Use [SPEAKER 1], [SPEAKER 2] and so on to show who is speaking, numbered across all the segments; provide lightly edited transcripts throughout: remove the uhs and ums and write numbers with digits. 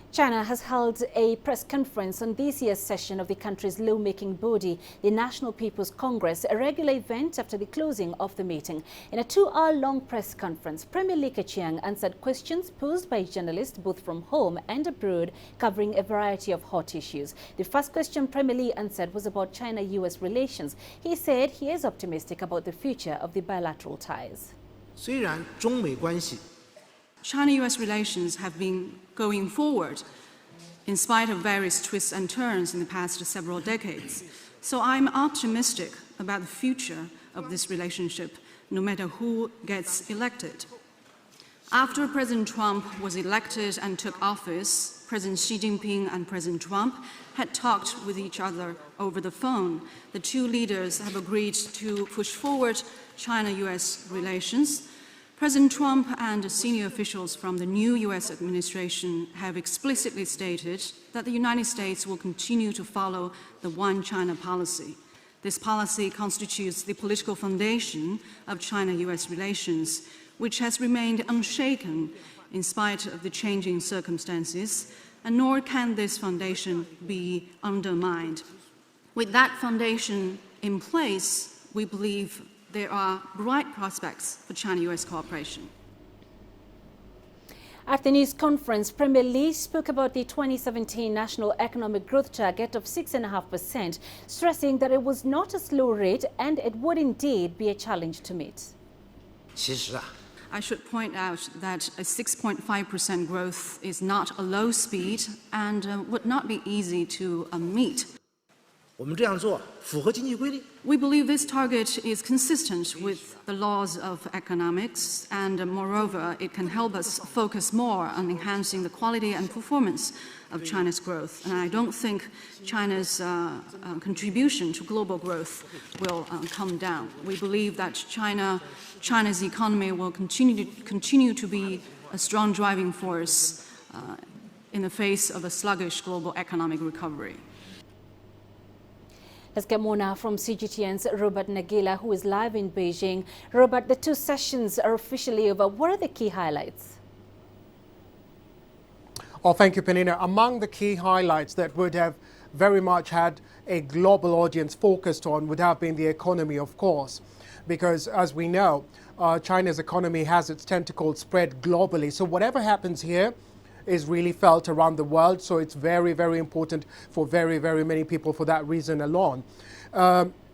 [SPEAKER 1] China has held a press conference on this year's session of the country's lawmaking body, the National People's Congress, a regular event after the closing of the meeting. In a 2-hour-long press conference, Premier Li Keqiang answered questions posed by journalists both from home and abroad, covering a variety of hot issues. The first question Premier Li answered was about China-U.S. relations. He said he is optimistic about the future of the bilateral ties.
[SPEAKER 2] 虽然中美关系
[SPEAKER 3] China-U.S. relations have been going forward in spite of various twists and turns in the past several decades. So I'm optimistic about the future of this relationship, no matter who gets elected. After President Trump was elected and took office, President Xi Jinping and President Trump had talked with each other over the phone. The two leaders have agreed to push forward China-U.S. relations. President Trump and senior officials from the new U.S. administration have explicitly stated that the United States will continue to follow the One China policy. This policy constitutes the political foundation of China-U.S. relations, which has remained unshaken in spite of the changing circumstances, and nor can this foundation be undermined. With that foundation in place, we believe there are bright prospects for China-U.S. cooperation.
[SPEAKER 1] At the news conference, Premier Li spoke about the 2017 national economic growth target of 6.5%, stressing that it was not a slow rate and it would indeed be a challenge to meet.
[SPEAKER 3] I should point out that a 6.5% growth is not a low speed and would not be easy to meet.
[SPEAKER 2] 我们这样做符合经济规律。
[SPEAKER 3] We believe this target is consistent with the laws of economics, and moreover, it can help us focus more on enhancing the quality and performance of China's growth. And I don't think China's contribution to global growth will come down. We believe that China's economy will continue to be a strong driving force in the face of a sluggish global economic recovery.
[SPEAKER 1] Let's get more now from CGTN's Robert Nagila, who is live in Beijing. Robert, the two sessions are officially over. What are the key highlights?
[SPEAKER 4] Oh, thank you, Penina. Among the key highlights that would have very much had a global audience focused on would have been the economy, of course, because as we know, China's economy has its tentacles spread globally. So whatever happens here is really felt around the world, so it's very, very important for very, very many people for that reason alone.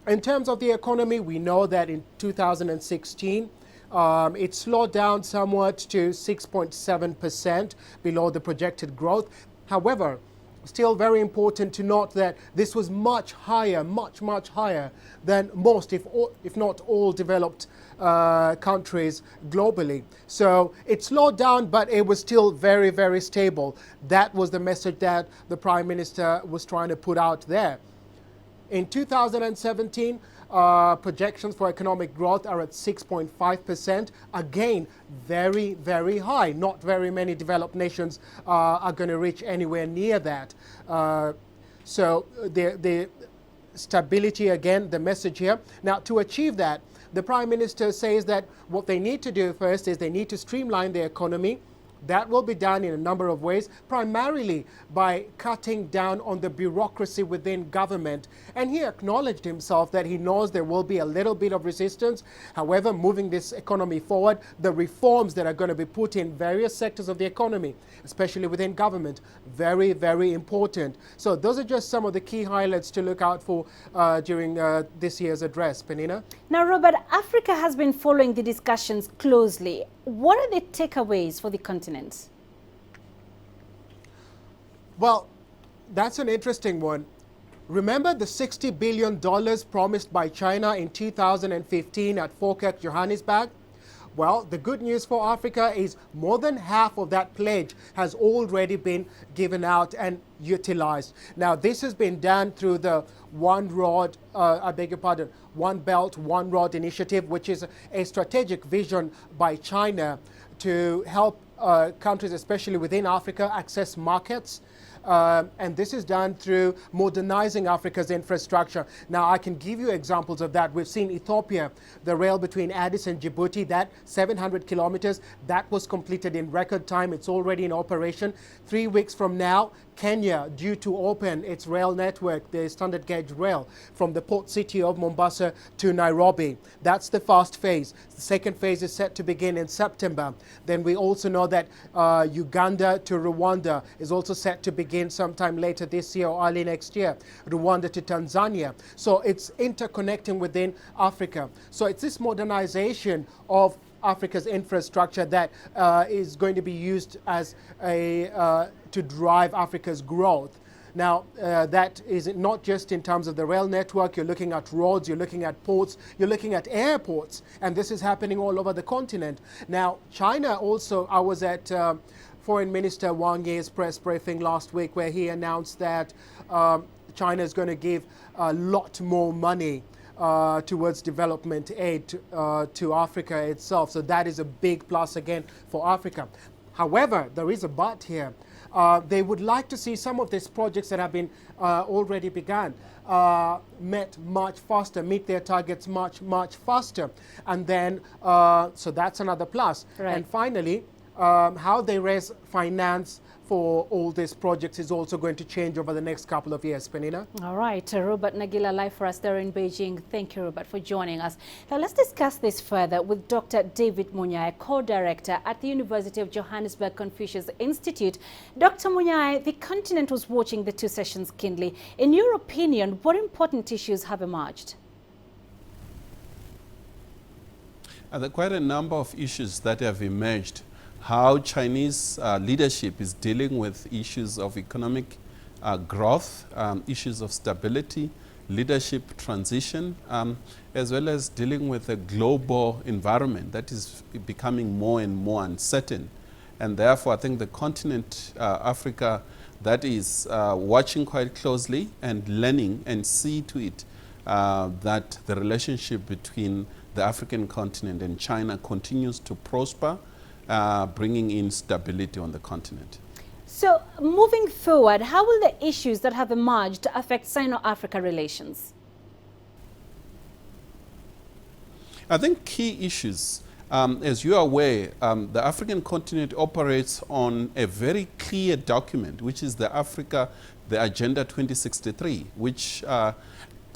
[SPEAKER 4] In terms of the economy, we know that in 2016, it slowed down somewhat to 6.7% below the projected growth. However, still very important to note that this was much higher, much higher than most, if not all, developed countries globally. So it slowed down, but it was still very, very stable. That was the message that the Prime Minister was trying to put out there. In 2017, projections for economic growth are at 6.5%. Again, very, very high. Not very many developed nations are going to reach anywhere near that. So the stability, again, the message here. Now, to achieve that, the Prime Minister says that what they need to do first is they need to streamline the economy. That will be done in a number of ways, primarily by cutting down on the bureaucracy within government. And he acknowledged himself that he knows there will be a little bit of resistance. However, moving this economy forward, the reforms that are going to be put in various sectors of the economy, especially within government, very, very important. So those are just some of the key highlights to look out for during this year's address. Penina?
[SPEAKER 1] Now, Robert, Africa has been following the discussions closely. What are the takeaways for the continent? Well,
[SPEAKER 4] that's an interesting one. Remember the $60 billion promised by China in 2015 at FOCAC Johannesburg? Well, the good news for Africa is more than half of that pledge has already been given out and utilized. Now, this has been done through the One Belt, One Road initiative, which is a strategic vision by China to help countries, especially within Africa, access markets. And this is done through modernizing Africa's infrastructure. Now, I can give you examples of that. We've seen Ethiopia, the rail between Addis and Djibouti, that 700 kilometers, that was completed in record time. It's already in operation. 3 weeks from now, Kenya, due to open its rail network, the standard gauge rail, from the port city of Mombasa to Nairobi. That's the first phase. The second phase is set to begin in September. Then we also know that Uganda to Rwanda is also set to begin sometime later this year or early next year. Rwanda to Tanzania. So it's interconnecting within Africa. So it's this modernization of Africa's infrastructure that is going to be used as a to drive Africa's growth. Now, that is not just in terms of the rail network. You're looking at roads, you're looking at ports, you're looking at airports, and this is happening all over the continent. Now, China also, I was at Foreign Minister Wang Yi's press briefing last week where he announced that China is going to give a lot more money towards development aid to Africa itself. So that is a big plus again for Africa. However, there is a but here. They would like to see some of these projects that have been already begun met much faster, meet their targets much faster. And then, so that's another plus.
[SPEAKER 1] Right.
[SPEAKER 4] And finally, how they raise finance for all these projects is also going to change over the next couple of years, Penina.
[SPEAKER 1] All right, Robert Nagila live for us there in Beijing. Thank you, Robert, for joining us. Now let's discuss this further with Dr. David Munyai, co-director at the University of Johannesburg Confucius Institute. Dr. Munyai, the continent was watching the two sessions keenly. In your opinion, what important issues have emerged?
[SPEAKER 5] There are quite a number of issues that have emerged. How Chinese leadership is dealing with issues of economic growth, issues of stability, leadership transition, as well as dealing with a global environment that is becoming more and more uncertain. And therefore, I think the continent, Africa, that is watching quite closely and learning and see to it that the relationship between the African continent and China continues to prosper, bringing in stability on the continent.
[SPEAKER 1] So, moving forward, how will the issues that have emerged affect Sino-Africa relations?
[SPEAKER 5] I think key issues, as you are aware, the African continent operates on a very clear document, which is the Agenda 2063, which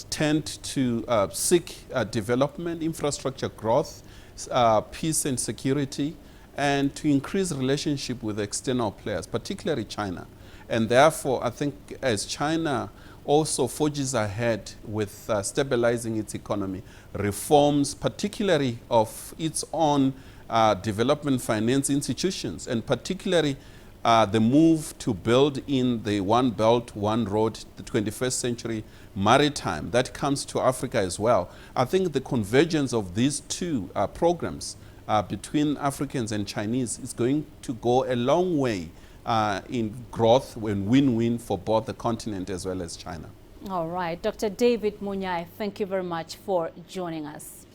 [SPEAKER 5] tend to seek development, infrastructure growth, peace and security, and to increase relationship with external players, particularly China. And therefore, I think as China also forges ahead with stabilizing its economy, reforms particularly of its own development finance institutions, and particularly the move to build in the One Belt, One Road, the 21st century maritime, that comes to Africa as well. I think the convergence of these two programs between Africans and Chinese is going to go a long way in growth and win-win for both the continent as well as China.
[SPEAKER 1] All right, Dr. David Munyai, thank you very much for joining us.